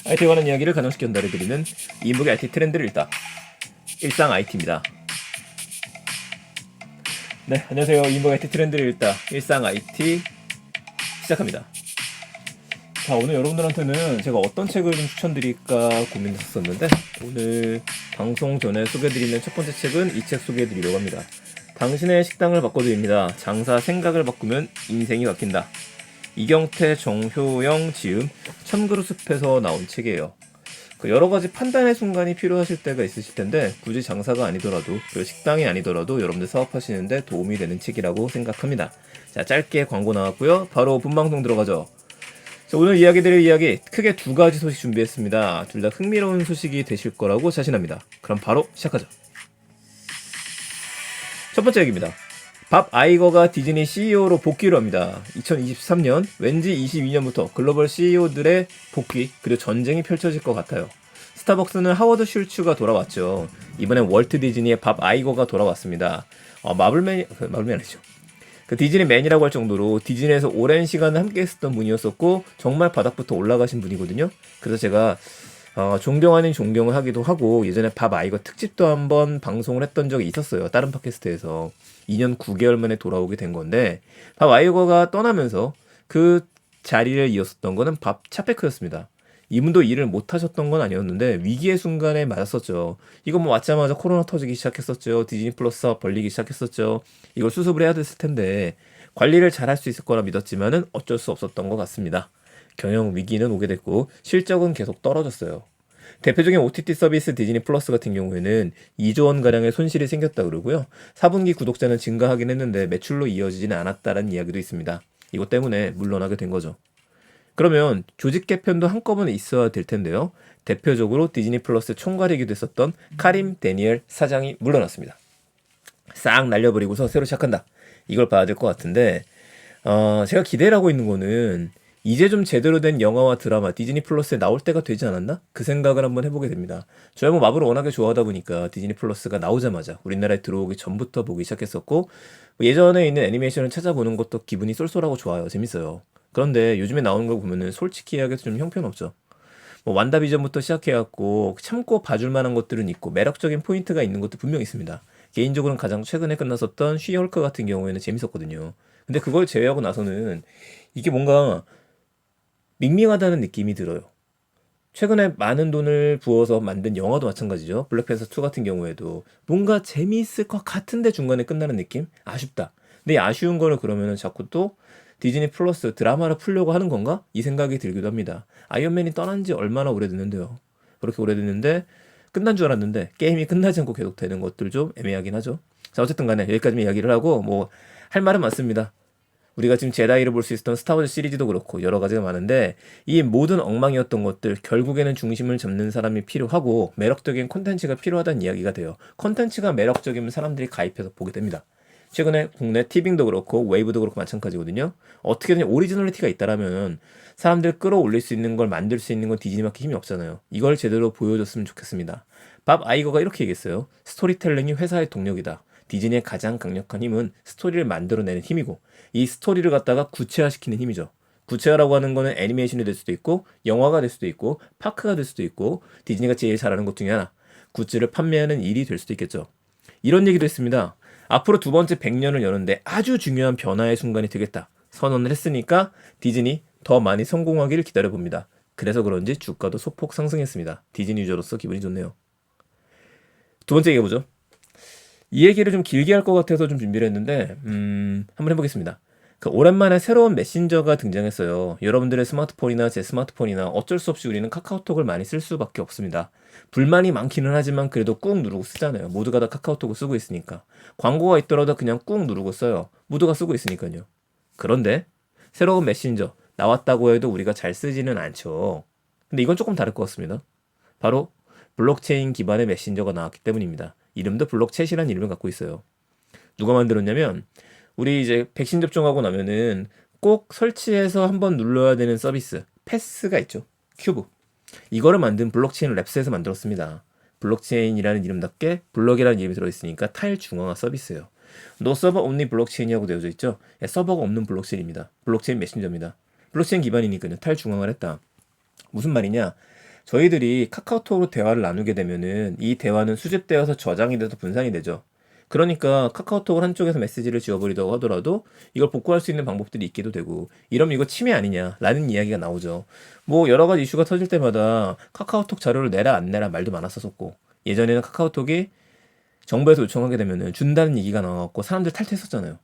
IT에 관한 이야기를 가정시켜 전달해드리는 이인복의 IT 트렌드를 읽다 일상 IT입니다. 네, 안녕하세요. 이인복의 IT 트렌드를 읽다 일상 IT 시작합니다. 자, 오늘 여러분들한테는 제가 어떤 책을 좀 추천드릴까 고민했었는데 오늘 방송 전에 소개해드리는 첫 번째 책은 이 책 소개해드리려고 합니다. 당신의 식당을 바꿔드립니다. 장사 생각을 바꾸면 인생이 바뀐다. 이경태, 정효영 지음 천그루숲에서 나온 책이에요. 여러 가지 판단의 순간이 필요하실 때가 있으실 텐데 굳이 장사가 아니더라도 그리고 식당이 아니더라도 여러분들 사업하시는데 도움이 되는 책이라고 생각합니다. 자, 짧게 광고 나왔고요. 바로 본방송 들어가죠. 자, 오늘 이야기 드릴 이야기 크게 두 가지 소식 준비했습니다. 둘 다 흥미로운 소식이 되실 거라고 자신합니다. 그럼 바로 시작하죠. 첫 번째 얘기입니다. 밥 아이거가 디즈니 CEO로 복귀를 합니다. 2023년 왠지 22년부터 글로벌 CEO들의 복귀 그리고 전쟁이 펼쳐질 것 같아요. 스타벅스는 하워드 슐츠가 돌아왔죠. 이번엔 월트 디즈니의 밥 아이거가 돌아왔습니다. 마블맨이 아니죠. 그 디즈니맨이라고 할 정도로 디즈니에서 오랜 시간을 함께 했었던 분이었었고 정말 바닥부터 올라가신 분이거든요. 그래서 제가 존경 아닌 존경을 하기도 하고 예전에 밥 아이거 특집도 한번 방송을 했던 적이 있었어요. 다른 팟캐스트에서 2년 9개월 만에 돌아오게 된 건데 밥 아이거가 떠나면서 그 자리를 이었었던 거는 밥 차페크였습니다. 이분도 일을 못 하셨던 건 아니었는데 위기의 순간에 맞았었죠. 이거 뭐 왔자마자 코로나 터지기 시작했었죠. 디즈니 플러스 사업 벌리기 시작했었죠. 이걸 수습을 해야 됐을 텐데 관리를 잘 할 수 있을 거라 믿었지만은 어쩔 수 없었던 것 같습니다. 경영 위기는 오게 됐고 실적은 계속 떨어졌어요. 대표적인 OTT 서비스 디즈니 플러스 같은 경우에는 2조 원 가량의 손실이 생겼다 그러고요. 4분기 구독자는 증가하긴 했는데 매출로 이어지지는 않았다는 이야기도 있습니다. 이것 때문에 물러나게 된 거죠. 그러면 조직 개편도 한꺼번에 있어야 될 텐데요. 대표적으로 디즈니 플러스 총괄이기도 했었던 카림 데니엘 사장이 물러났습니다. 싹 날려버리고서 새로 시작한다. 이걸 봐야 될 것 같은데 제가 기대를 하고 있는 거는 이제 좀 제대로 된 영화와 드라마 디즈니 플러스에 나올 때가 되지 않았나? 그 생각을 한번 해보게 됩니다. 저야 뭐 마블을 워낙에 좋아하다 보니까 디즈니 플러스가 나오자마자 우리나라에 들어오기 전부터 보기 시작했었고 예전에 있는 애니메이션을 찾아보는 것도 기분이 쏠쏠하고 좋아요. 재밌어요. 그런데 요즘에 나오는 걸 보면은 솔직히 이야기해서 좀 형편없죠. 뭐 완다비전부터 시작해갖고 참고 봐줄 만한 것들은 있고 매력적인 포인트가 있는 것도 분명 있습니다. 개인적으로는 가장 최근에 끝났었던 쉬헐크 같은 경우에는 재밌었거든요. 근데 그걸 제외하고 나서는 이게 뭔가 밍밍하다는 느낌이 들어요. 최근에 많은 돈을 부어서 만든 영화도 마찬가지죠. 블랙팬서 2 같은 경우에도 뭔가 재미있을 것 같은데 중간에 끝나는 느낌? 아쉽다. 근데 이 아쉬운 거를 그러면은 자꾸 또 디즈니 플러스 드라마를 풀려고 하는 건가? 이 생각이 들기도 합니다. 아이언맨이 떠난 지 얼마나 오래됐는데요. 그렇게 오래됐는데 끝난 줄 알았는데 게임이 끝나지 않고 계속 되는 것들 좀 애매하긴 하죠. 자, 어쨌든 간에 여기까지만 이야기를 하고 뭐 할 말은 많습니다. 우리가 지금 제다이를 볼 수 있었던 스타워즈 시리즈도 그렇고 여러 가지가 많은데 이 모든 엉망이었던 것들 결국에는 중심을 잡는 사람이 필요하고 매력적인 콘텐츠가 필요하다는 이야기가 돼요. 콘텐츠가 매력적이면 사람들이 가입해서 보게 됩니다. 최근에 국내 티빙도 그렇고 웨이브도 그렇고 마찬가지거든요. 어떻게든 오리지널리티가 있다라면 사람들 끌어올릴 수 있는 걸 만들 수 있는 건 디즈니밖에 힘이 없잖아요. 이걸 제대로 보여줬으면 좋겠습니다. 밥 아이거가 이렇게 얘기했어요. 스토리텔링이 회사의 동력이다. 디즈니의 가장 강력한 힘은 스토리를 만들어내는 힘이고 이 스토리를 갖다가 구체화시키는 힘이죠. 구체화라고 하는 거는 애니메이션이 될 수도 있고 영화가 될 수도 있고 파크가 될 수도 있고 디즈니가 제일 잘하는 것 중에 하나 굿즈를 판매하는 일이 될 수도 있겠죠. 이런 얘기도 했습니다. 앞으로 두 번째 100년을 여는데 아주 중요한 변화의 순간이 되겠다. 선언을 했으니까 디즈니 더 많이 성공하기를 기다려봅니다. 그래서 그런지 주가도 소폭 상승했습니다. 디즈니 유저로서 기분이 좋네요. 두 번째 얘기해보죠. 이 얘기를 좀 길게 할 것 같아서 좀 준비를 했는데 한번 해보겠습니다. 오랜만에 새로운 메신저가 등장했어요. 여러분들의 스마트폰이나 제 스마트폰이나 어쩔 수 없이 우리는 카카오톡을 많이 쓸 수밖에 없습니다. 불만이 많기는 하지만 그래도 꾹 누르고 쓰잖아요. 모두가 다 카카오톡을 쓰고 있으니까. 광고가 있더라도 그냥 꾹 누르고 써요. 모두가 쓰고 있으니까요. 그런데 새로운 메신저 나왔다고 해도 우리가 잘 쓰지는 않죠. 근데 이건 조금 다를 것 같습니다. 바로 블록체인 기반의 메신저가 나왔기 때문입니다. 이름도 블록챗이라는 이름을 갖고 있어요. 누가 만들었냐면 우리 이제 백신 접종하고 나면은 꼭 설치해서 한번 눌러야 되는 서비스 패스가 있죠. 큐브. 이거를 만든 블록체인 랩스에서 만들었습니다. 블록체인이라는 이름답게 블록이라는 이름이 들어있으니까 탈중앙화 서비스예요. 노 서버 온리 블록체인이라고 되어져 있죠. 서버가 없는 블록체인입니다. 블록체인 메신저입니다. 블록체인 기반이니까요. 탈중앙화를 했다. 무슨 말이냐? 저희들이 카카오톡으로 대화를 나누게 되면은 이 대화는 수집되어서 저장이 돼서 분산이 되죠. 그러니까 카카오톡을 한쪽에서 메시지를 지워버리다고 하더라도 이걸 복구할 수 있는 방법들이 있기도 되고, 이러면 이거 침해 아니냐라는 이야기가 나오죠. 뭐 여러 가지 이슈가 터질 때마다 카카오톡 자료를 내라 안 내라 말도 많았었고, 예전에는 카카오톡이 정부에서 요청하게 되면은 준다는 얘기가 나와갖고 사람들 탈퇴했었잖아요.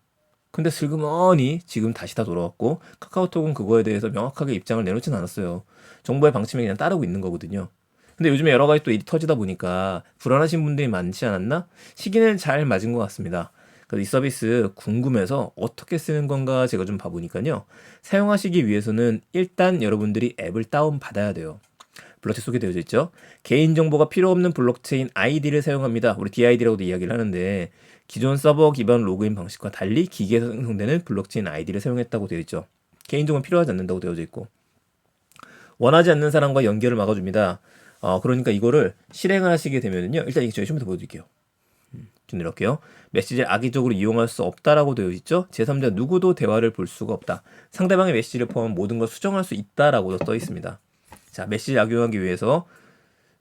근데 슬그머니 지금 다시 다 돌아왔고, 카카오톡은 그거에 대해서 명확하게 입장을 내놓진 않았어요. 정부의 방침에 그냥 따르고 있는 거거든요. 근데 요즘에 여러 가지 또 일이 터지다 보니까 불안하신 분들이 많지 않았나? 시기는 잘 맞은 것 같습니다. 그래서 이 서비스 궁금해서 어떻게 쓰는 건가 제가 좀 봐보니까요. 사용하시기 위해서는 일단 여러분들이 앱을 다운받아야 돼요. 블록체인 소개되어 있죠. 개인정보가 필요 없는 블록체인 아이디를 사용합니다. 우리 DID라고도 이야기를 하는데, 기존 서버 기반 로그인 방식과 달리 기기에서 생성되는 블록체인 아이디를 사용했다고 되어 있죠. 개인정보는 필요하지 않는다고 되어져 있고, 원하지 않는 사람과 연결을 막아줍니다. 그러니까 이거를 실행을 하시게 되면요. 일단 이게 제가 좀 더 보여드릴게요. 좀 내려올게요. 메시지를 악의적으로 이용할 수 없다라고 되어 있죠. 제3자 누구도 대화를 볼 수가 없다. 상대방의 메시지를 포함한 모든 걸 수정할 수 있다라고 써 있습니다. 자, 메시지 악용하기 위해서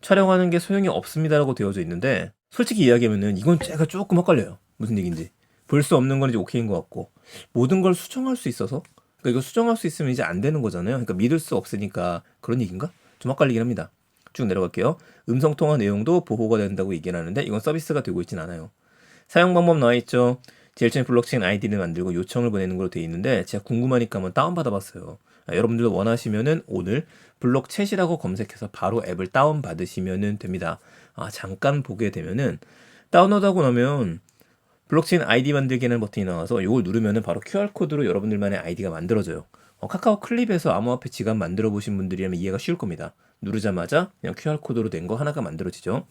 촬영하는 게 소용이 없습니다라고 되어져 있는데, 솔직히 이야기하면은 이건 제가 조금 헷갈려요. 무슨 얘기인지. 볼 수 없는 건 이제 오케이인 것 같고, 모든 걸 수정할 수 있어서, 그러니까 이거 수정할 수 있으면 이제 안 되는 거잖아요. 그러니까 믿을 수 없으니까 그런 얘기인가? 좀 헷갈리긴 합니다. 쭉 내려갈게요. 음성 통화 내용도 보호가 된다고 얘기를 하는데 이건 서비스가 되고 있진 않아요. 사용 방법 나와 있죠. 제일 처음에 블록체인 아이디를 만들고 요청을 보내는 걸로 되어 있는데, 제가 궁금하니까 한번 다운받아 봤어요. 여러분들도 원하시면은 오늘 블록챗이라고 검색해서 바로 앱을 다운받으시면 됩니다. 잠깐 보게 되면은 다운로드하고 나면 블록체인 아이디 만들기라는 버튼이 나와서 이걸 누르면은 바로 QR코드로 여러분들만의 아이디가 만들어져요. 카카오 클립에서 암호화폐 지갑 만들어 보신 분들이라면 이해가 쉬울 겁니다. 누르자마자 그냥 QR코드로 된 거 하나가 만들어지죠.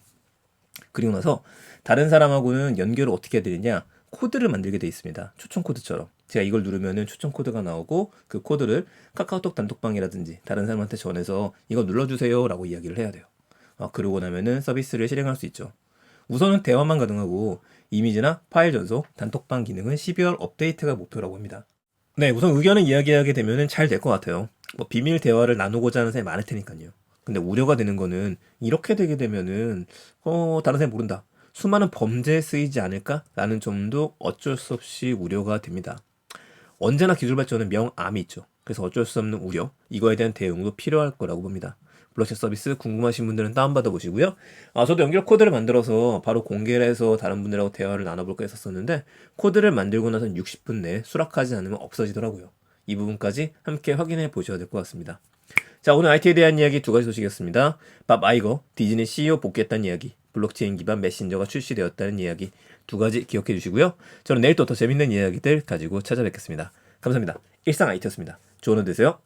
그리고 나서 다른 사람하고는 연결을 어떻게 해야 되느냐, 코드를 만들게 돼 있습니다. 초청 코드처럼 제가 이걸 누르면은 초청 코드가 나오고, 그 코드를 카카오톡 단톡방이라든지 다른 사람한테 전해서 이거 눌러주세요 라고 이야기를 해야 돼요. 그러고 나면은 서비스를 실행할 수 있죠. 우선은 대화만 가능하고 이미지나 파일 전송, 단톡방 기능은 12월 업데이트가 목표라고 합니다. 네, 우선 의견을 이야기하게 되면은 잘 될 것 같아요. 뭐 비밀 대화를 나누고자 하는 사람이 많을 테니까요. 근데 우려가 되는 거는 이렇게 되게 되면은 다른 사람이 모른다, 수많은 범죄에 쓰이지 않을까라는 점도 어쩔 수 없이 우려가 됩니다. 언제나 기술 발전은 명암이 있죠. 그래서 어쩔 수 없는 우려, 이거에 대한 대응도 필요할 거라고 봅니다. 블록체인 서비스 궁금하신 분들은 다운받아 보시고요. 저도 연결 코드를 만들어서 바로 공개를 해서 다른 분들하고 대화를 나눠볼까 했었었는데, 코드를 만들고 나서 60분 내에 수락하지 않으면 없어지더라고요. 이 부분까지 함께 확인해 보셔야 될 것 같습니다. 자, 오늘 IT에 대한 이야기 두 가지 소식이었습니다. 밥 아이거, 디즈니 CEO 복귀했다는 이야기, 블록체인 기반 메신저가 출시되었다는 이야기, 두 가지 기억해 주시고요. 저는 내일 또 더 재밌는 이야기들 가지고 찾아뵙겠습니다. 감사합니다. 일상 IT였습니다. 좋은 하루 되세요.